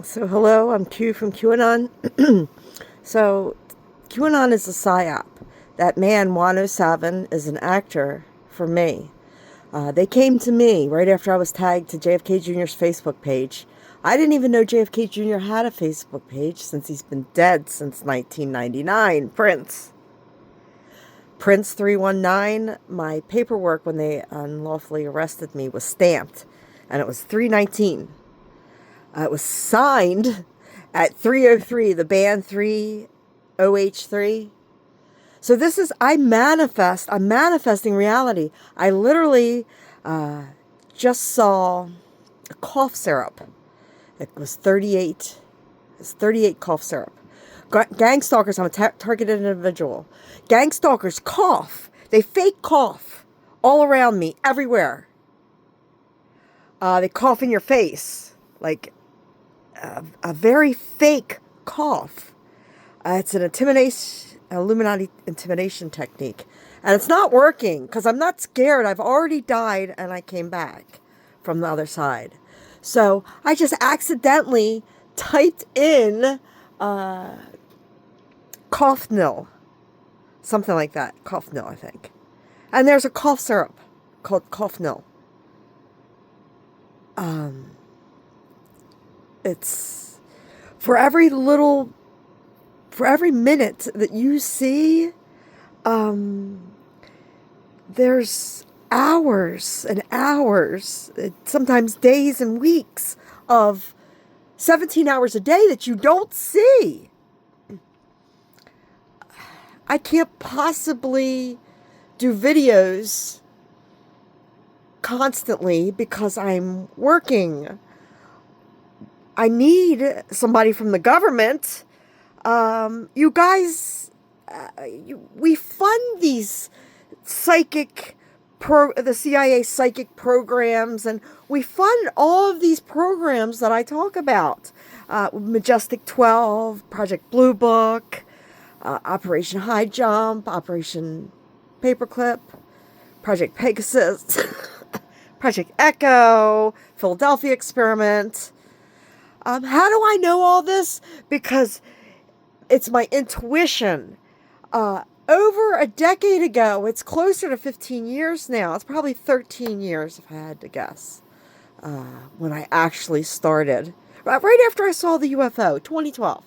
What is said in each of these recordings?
So, hello, I'm Q from QAnon. So, QAnon is a psyop. That man, 107, is an actor for me. They came to me right after I was tagged to JFK Jr.'s Facebook page. I didn't even know JFK Jr. had a Facebook page since he's been dead since 1999. Prince. Prince 319. My paperwork when they unlawfully arrested me was stamped, and it was 319. It was signed at 303, the band 30H3. So I'm manifesting reality. I literally just saw a cough syrup. It was 38. It's 38 cough syrup. Gang stalkers, I'm a targeted individual. Gang stalkers cough. They fake cough all around me, everywhere. They cough in your face. Like a very fake cough. It's an Illuminati intimidation technique. And it's not working because I'm not scared. I've already died and I came back from the other side. So I just accidentally typed in cough nil. Something like that. Cough nil, I think. And there's a cough syrup called cough nil. It's for every minute that you see, there's hours and hours, sometimes days and weeks of 17 hours a day that you don't see. I can't possibly do videos constantly because I'm working. I need somebody from the government. You guys, we fund these the CIA psychic programs, and we fund all of these programs that I talk about. Majestic 12, Project Blue Book, Operation High Jump, Operation Paperclip, Project Pegasus, Project Echo, Philadelphia Experiment. How do I know all this? Because it's my intuition. Over a decade ago, it's closer to 15 years now. It's probably 13 years if I had to guess. When I actually started. Right after I saw the UFO, 2012.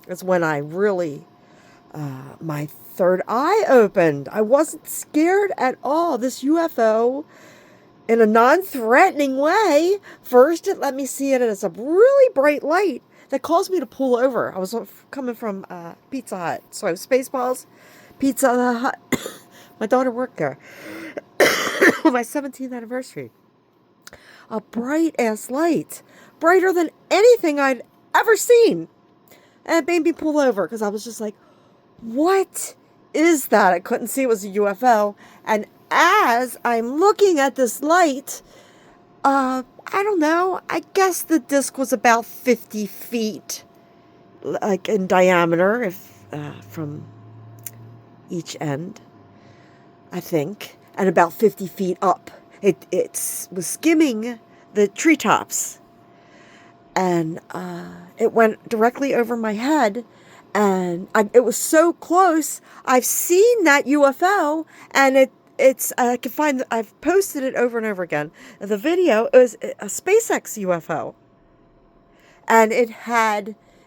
Is when I really, my third eye opened. I wasn't scared at all. This UFO, in a non-threatening way, first it let me see it as a really bright light that caused me to pull over. I was coming from Pizza Hut. So I was Spaceballs, Pizza Hut. My daughter worked there. My 17th anniversary. A bright-ass light. Brighter than anything I'd ever seen. And it made me pull over because I was just like, what is that? I couldn't see it was a UFO. And as I'm looking at this light, I don't know. I guess the disc was about 50 feet, like in diameter, if from each end, I think, and about 50 feet up. It was skimming the treetops, and it went directly over my head. And it was so close. I've seen that UFO, and I can find, I've posted it over and over again. The video, it was a SpaceX UFO. And it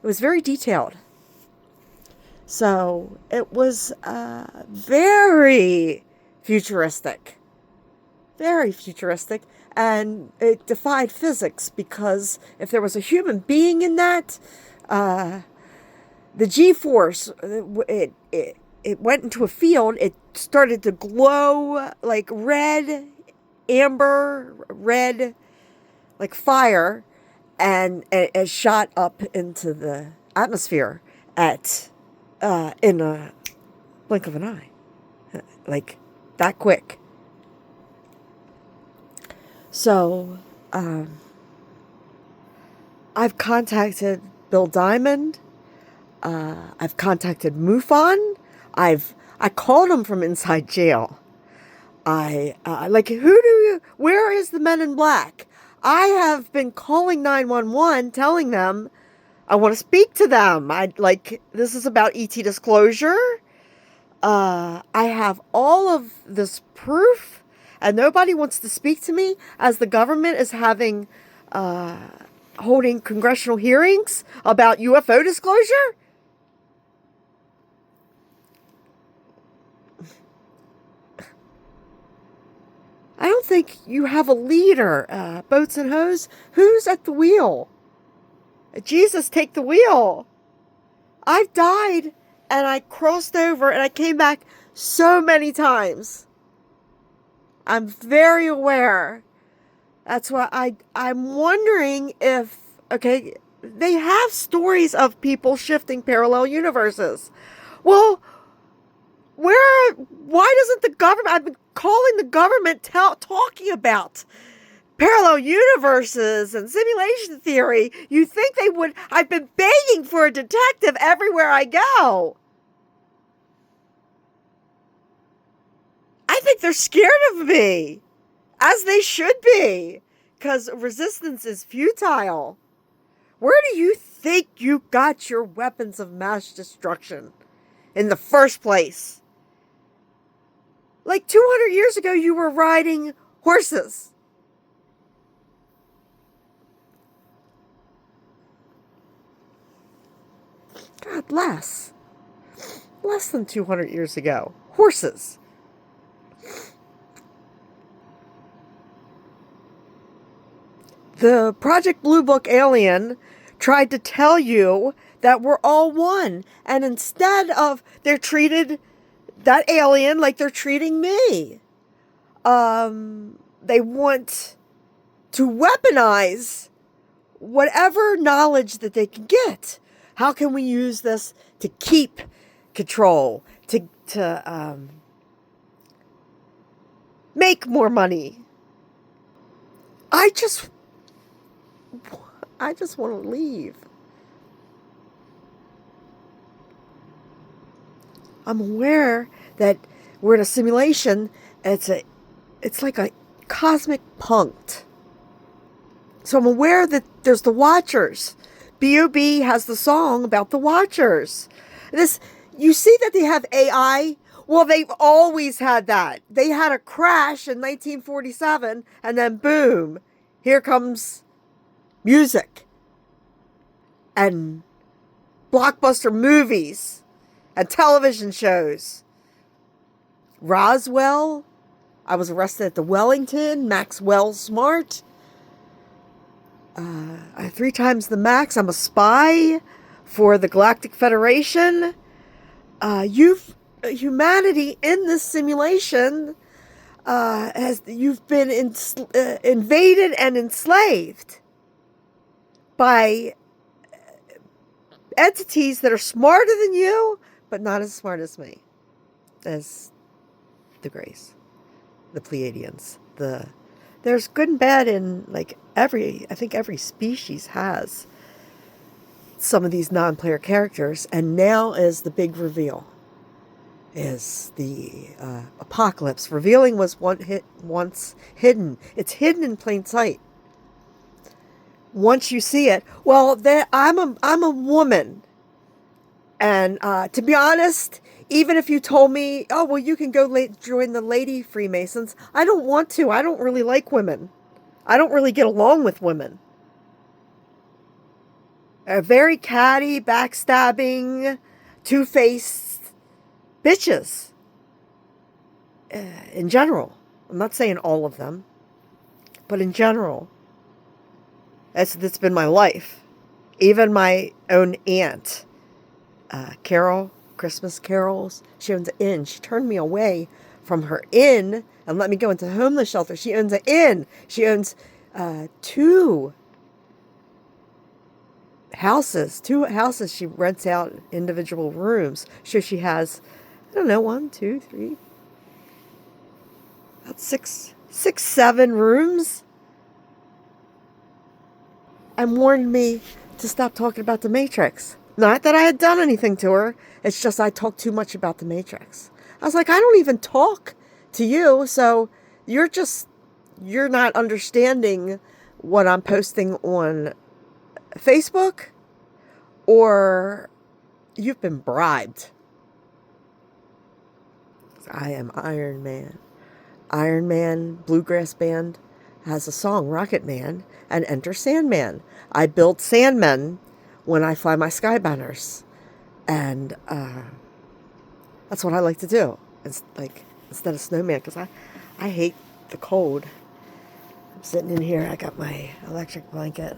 was very detailed. So it was very futuristic. Very futuristic. And it defied physics because if there was a human being in that, the G-force, it went into a field. It started to glow like amber red, like fire, and it shot up into the atmosphere in a blink of an eye, like that quick. So, I've contacted Bill Diamond. I've contacted MUFON. I called him from inside jail. Where is the Men in Black? I have been calling 911 telling them I want to speak to them. This is about ET disclosure. I have all of this proof, and nobody wants to speak to me as the government is holding congressional hearings about UFO disclosure. I don't think you have a leader, Boats and Hose. Who's at the wheel? Jesus, take the wheel. I've died and I crossed over and I came back so many times. I'm very aware. That's why I'm wondering if, okay, they have stories of people shifting parallel universes. Well, why doesn't the government, I've been calling the government talking about parallel universes and simulation theory. You think they would, I've been begging for a detective everywhere I go. I think they're scared of me, as they should be, because resistance is futile. Where do you think you got your weapons of mass destruction in the first place? Like 200 years ago, you were riding horses. God, less than 200 years ago. Horses. The Project Blue Book alien tried to tell you that we're all one. And instead of, they're treated that alien like they're treating me. They want to weaponize whatever knowledge that they can get. How can we use this to keep control, to make more money? I just want to leave. I'm aware that we're in a simulation. It's like a cosmic punct. So I'm aware that there's the Watchers. B.O.B. has the song about the Watchers. You see that they have AI? Well, they've always had that. They had a crash in 1947, and then boom, here comes music and blockbuster movies and television shows. Roswell, I was arrested at the Wellington, Maxwell Smart. 3 times the max. I'm a spy for the Galactic Federation. Humanity in this simulation you've been invaded and enslaved by entities that are smarter than you, but not as smart as me, as the Greys, the Pleiadians. There's good and bad in I think every species has some of these non-player characters, and now is the big reveal. Is the apocalypse. Revealing was once hidden. It's hidden in plain sight. Once you see it, well, I'm a woman, and to be honest, even if you told me, oh well, you can go join the Lady Freemasons, I don't want to. I don't really like women. I don't really get along with women. Very catty, backstabbing, two-faced bitches. In general. I'm not saying all of them, but in general. That's been my life. Even my own aunt, Carol, Christmas carols, she owns an inn. She turned me away from her inn and let me go into the homeless shelter. She owns an inn. She owns 2 houses. 2 houses. She rents out individual rooms. So she has, I don't know, 1, 2, 3, about 6, 7 rooms. And warned me to stop talking about the Matrix. Not that I had done anything to her. It's just I talked too much about the Matrix. I was like, I don't even talk to you, so you're not understanding what I'm posting on Facebook, or you've been bribed. I am Iron Man. Iron Man Bluegrass Band has a song, Rocket Man, and Enter Sandman. I build Sandmen when I fly my Skybanners. And that's what I like to do. It's like, instead of snowman, because I hate the cold. I'm sitting in here, I got my electric blanket.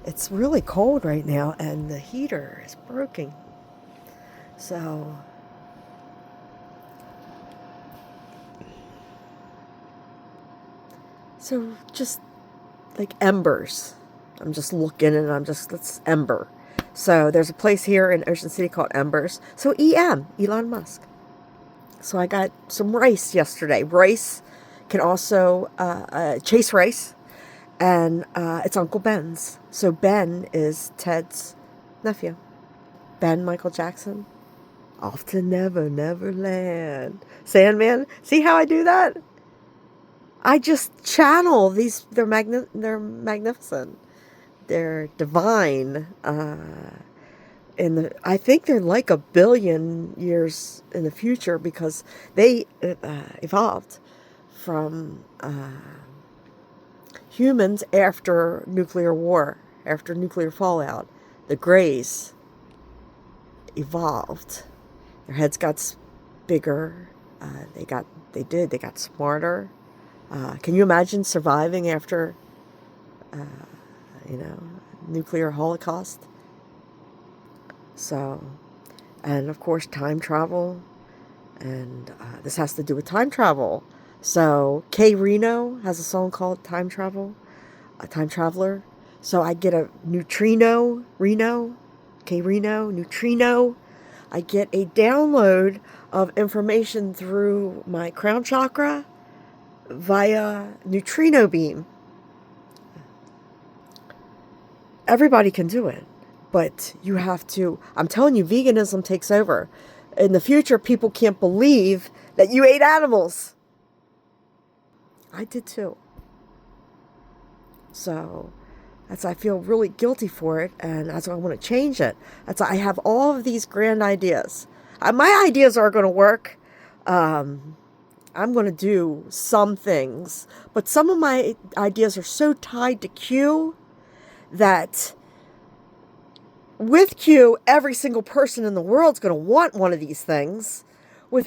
It's really cold right now, and the heater is broken. So just like embers. I'm just looking and let's ember. So there's a place here in Ocean City called Embers. So Elon Musk. So I got some rice yesterday. Rice can also, Chase Rice, and it's Uncle Ben's. So Ben is Ted's nephew. Ben Michael Jackson. Off to Never, Never Land. Sandman. See how I do that? I just channel these. They're magnificent. They're divine. I think they're like 1 billion years in the future, because they evolved from humans after nuclear war, after nuclear fallout. The Greys evolved. Their heads got bigger. They got smarter. Can you imagine surviving after, nuclear holocaust? So, and of course, time travel. And this has to do with time travel. So, Kay Reno has a song called Time Travel, a Time Traveler. So I get a neutrino, Kay Reno, neutrino. I get a download of information through my crown chakra via neutrino beam. Everybody can do it, but you have to. I'm telling you, veganism takes over. In the future, people can't believe that you ate animals. I did too. So I feel really guilty for it, and that's why I want to change it. I have all of these grand ideas. My ideas are going to work. I'm going to do some things, but some of my ideas are so tied to Q that with Q, every single person in the world is going to want one of these things. Without